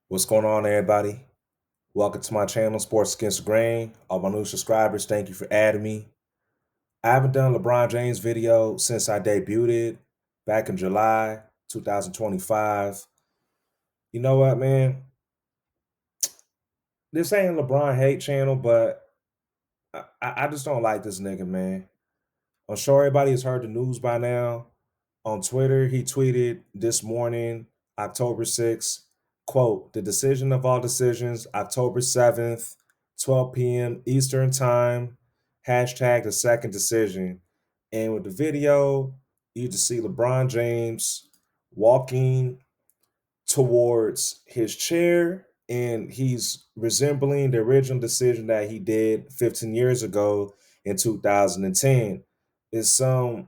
What's going on, everybody? Welcome to my channel, Sports Against the Grain. All my new subscribers, thank you for adding me. I haven't done a LeBron James video since I debuted it back in July 2025. You know what, man? This ain't a LeBron hate channel, but I just don't like this nigga, man. I'm sure everybody has heard the news by now. On Twitter, he tweeted this morning, October 6th, quote, the decision of all decisions, October 7th, 12 p.m. Eastern Time, hashtag the second decision. And with the video, you just see LeBron James walking towards his chair, and he's resembling the original decision that he did 15 years ago in 2010. It's some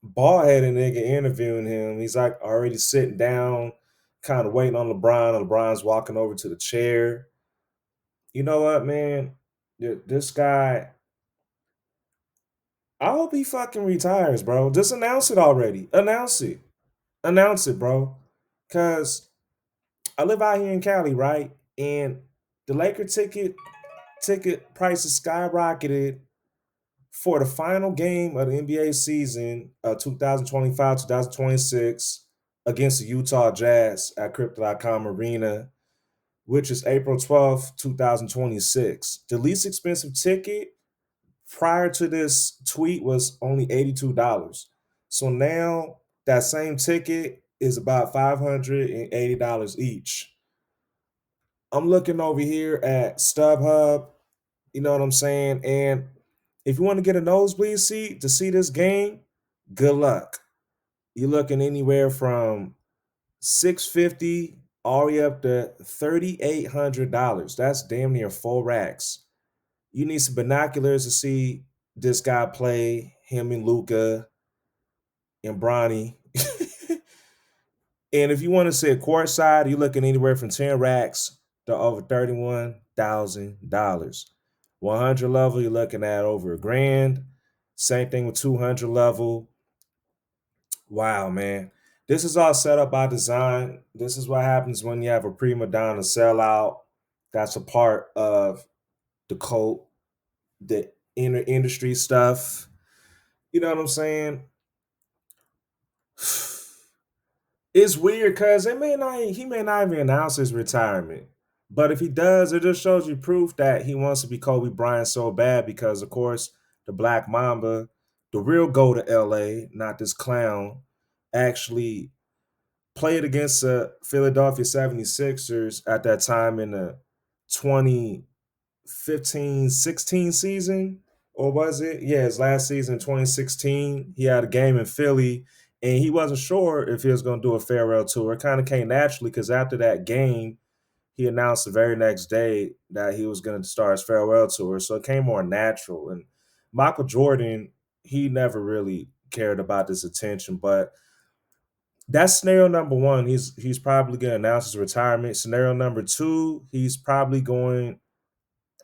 bald headed nigga interviewing him. He's like already sitting down, kind of waiting on LeBron, and LeBron's walking over to the chair. You know what, man? This guy, I hope he fucking retires, bro. Just announce it already. Announce it. Announce it, bro. Cause I live out here in Cali, right? And the Laker ticket prices skyrocketed for the final game of the NBA season of 2025-2026 against the Utah Jazz at Crypto.com Arena, which is April 12th, 2026. The least expensive ticket prior to this tweet was only $82. So now that same ticket is about $580 each. I'm looking over here at StubHub, you know what I'm saying? And if you want to get a nosebleed seat to see this game, good luck. You're looking anywhere from 650 all the way up to $3,800. That's damn near 4 racks. You need some binoculars to see this guy play, him and Luca and Bronny. And if you want to sit courtside, you're looking anywhere from 10 racks to over $31,000. 100 level, you're looking at over $1,000. Same thing with 200 level. Wow, man. This is all set up by design. This is what happens when you have a prima donna sellout. That's a part of the cult, the inner industry stuff. You know what I'm saying? It's weird because he may not even announce his retirement. But if he does, it just shows you proof that he wants to be Kobe Bryant so bad because, of course, the Black Mamba, the real go to LA, not this clown, actually played against the Philadelphia 76ers at that time in the 2015-16 season. Or was it? Yeah, his last season, 2016. He had a game in Philly, and he wasn't sure if he was going to do a farewell tour. It kind of came naturally because after that game, he announced the very next day that he was going to start his farewell tour. So it came more natural. And Michael Jordan, he never really cared about this attention, but that's scenario number one. He's probably going to announce his retirement. Scenario number two, he's probably going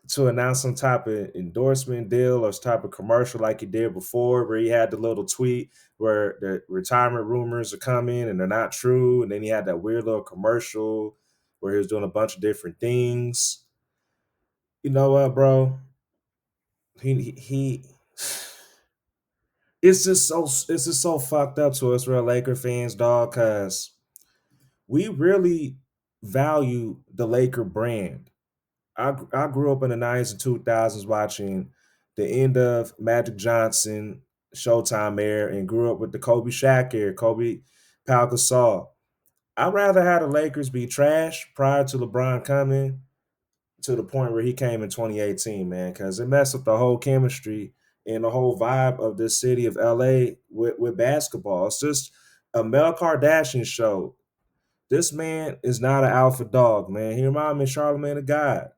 to announce some type of endorsement deal or some type of commercial like he did before, where he had the little tweet where the retirement rumors are coming and they're not true. And then he had that weird little commercial where he was doing a bunch of different things. You know what, bro? He it's just so fucked up to us real Laker fans, dog, because we really value the Laker brand. I grew up in the 90s and 2000s watching the end of Magic Johnson Showtime era and grew up with the Kobe Shaq era, Kobe Pau Gasol. I'd rather have the Lakers be trash prior to LeBron coming to the point where he came in 2018, man, because it messed up the whole chemistry and the whole vibe of this city of LA with basketball. It's just a Mel Kardashian show. This man is not an alpha dog, man. He reminds me of Charlamagne the God.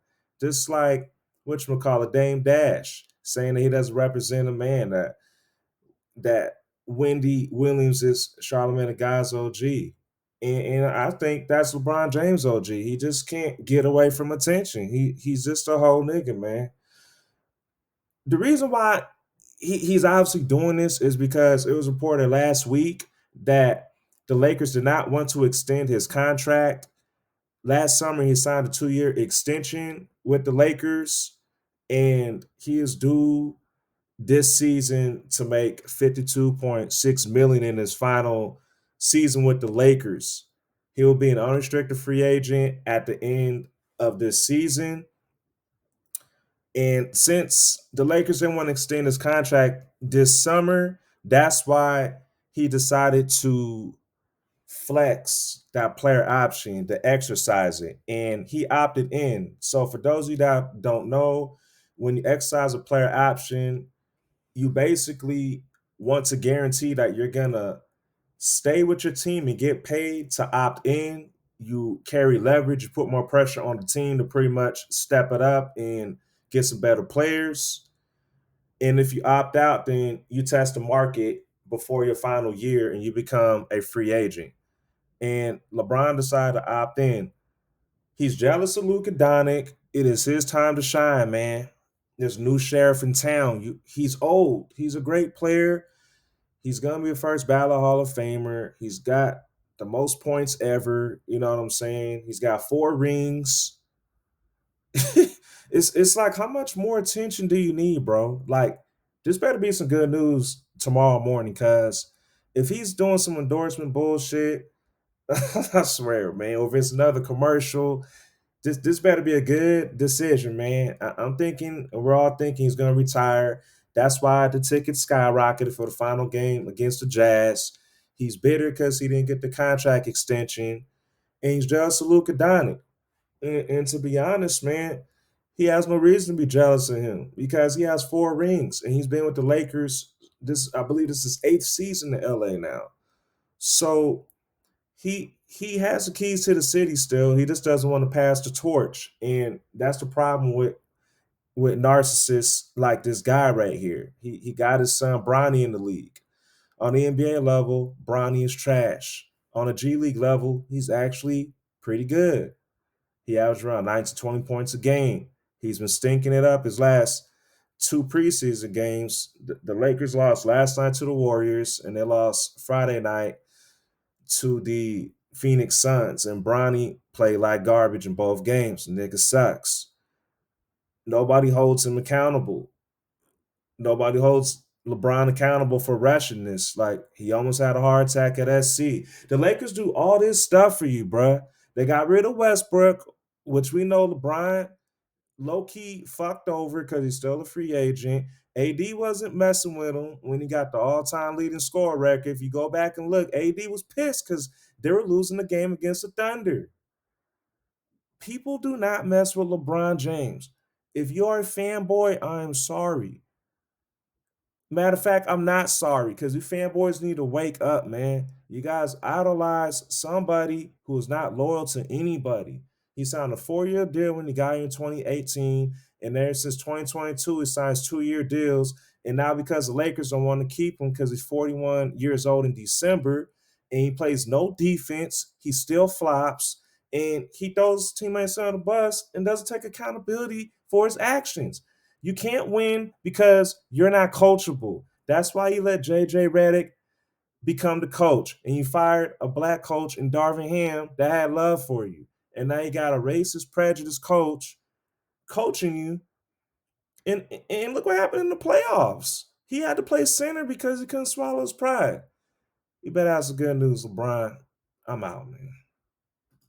Just like whatchamacallit, Dame Dash, saying that he doesn't represent a man, that Wendy Williams is Charlamagne the God's OG. And I think that's LeBron James OG. He just can't get away from attention. He's just a whole nigga, man. The reason why he's obviously doing this is because it was reported last week that the Lakers did not want to extend his contract Last summer, he signed a 2-year extension with the Lakers, and he is due this season to make 52.6 million in his final season with the Lakers. He will be an unrestricted free agent at the end of this season. And since the Lakers didn't want to extend his contract this summer, that's why he decided to flex that player option to exercise it. And he opted in. So for those of you that don't know, when you exercise a player option, you basically want to guarantee that you're gonna stay with your team and get paid to opt in. You carry leverage, you put more pressure on the team to pretty much step it up and get some better players. And if you opt out, then you test the market before your final year and you become a free agent. And LeBron decided to opt in. He's jealous of Luka Doncic. It is his time to shine, man. There's a new sheriff in town. He's old. He's a great player. He's gonna be a first ballot Hall of Famer. He's got the most points ever. You know what I'm saying? He's got 4 rings. It's like, how much more attention do you need, bro? Like, this better be some good news tomorrow morning, cause if he's doing some endorsement bullshit, I swear, man, or if it's another commercial, this better be a good decision, man. I'm thinking, we're all thinking he's gonna retire. That's why the ticket skyrocketed for the final game against the Jazz. He's bitter because he didn't get the contract extension, and he's jealous of Luka Doncic. And to be honest, man, he has no reason to be jealous of him because he has 4 rings and he's been with the Lakers. This, I believe, this is his 8th season in LA now. So he has the keys to the city still. He just doesn't want to pass the torch, and that's the problem with narcissists like this guy right here. He got his son Bronny in the league. On the NBA level, Bronny is trash. On a G League level, he's actually pretty good. He averaged around 9 to 20 points a game. He's been stinking it up his last 2 preseason games. The Lakers lost last night to the Warriors, and they lost Friday night to the Phoenix Suns. And Bronny played like garbage in both games. The nigga sucks. Nobody holds him accountable. Nobody holds LeBron accountable for rashness. Like, he almost had a heart attack at SC. The Lakers do all this stuff for you, bruh. They got rid of Westbrook, which we know LeBron low key fucked over because he's still a free agent. AD wasn't messing with him when he got the all time leading score record. If you go back and look, AD was pissed because they were losing the game against the Thunder. People do not mess with LeBron James. If you're a fanboy, I'm sorry. Matter of fact, I'm not sorry because you fanboys need to wake up, man. You guys idolize somebody who is not loyal to anybody. He signed a 4-year deal when he got here in 2018, and there since 2022, he signs 2-year deals. And now because the Lakers don't want to keep him because he's 41 years old in December, and he plays no defense, he still flops, and he throws teammates on the bus and doesn't take accountability for his actions. You can't win because you're not coachable. That's why you let JJ Redick become the coach, and you fired a black coach in Darvin Ham that had love for you. And now you got a racist, prejudiced coach coaching you. And look what happened in the playoffs. He had to play center because he couldn't swallow his pride. You better have some good news, LeBron. I'm out, man.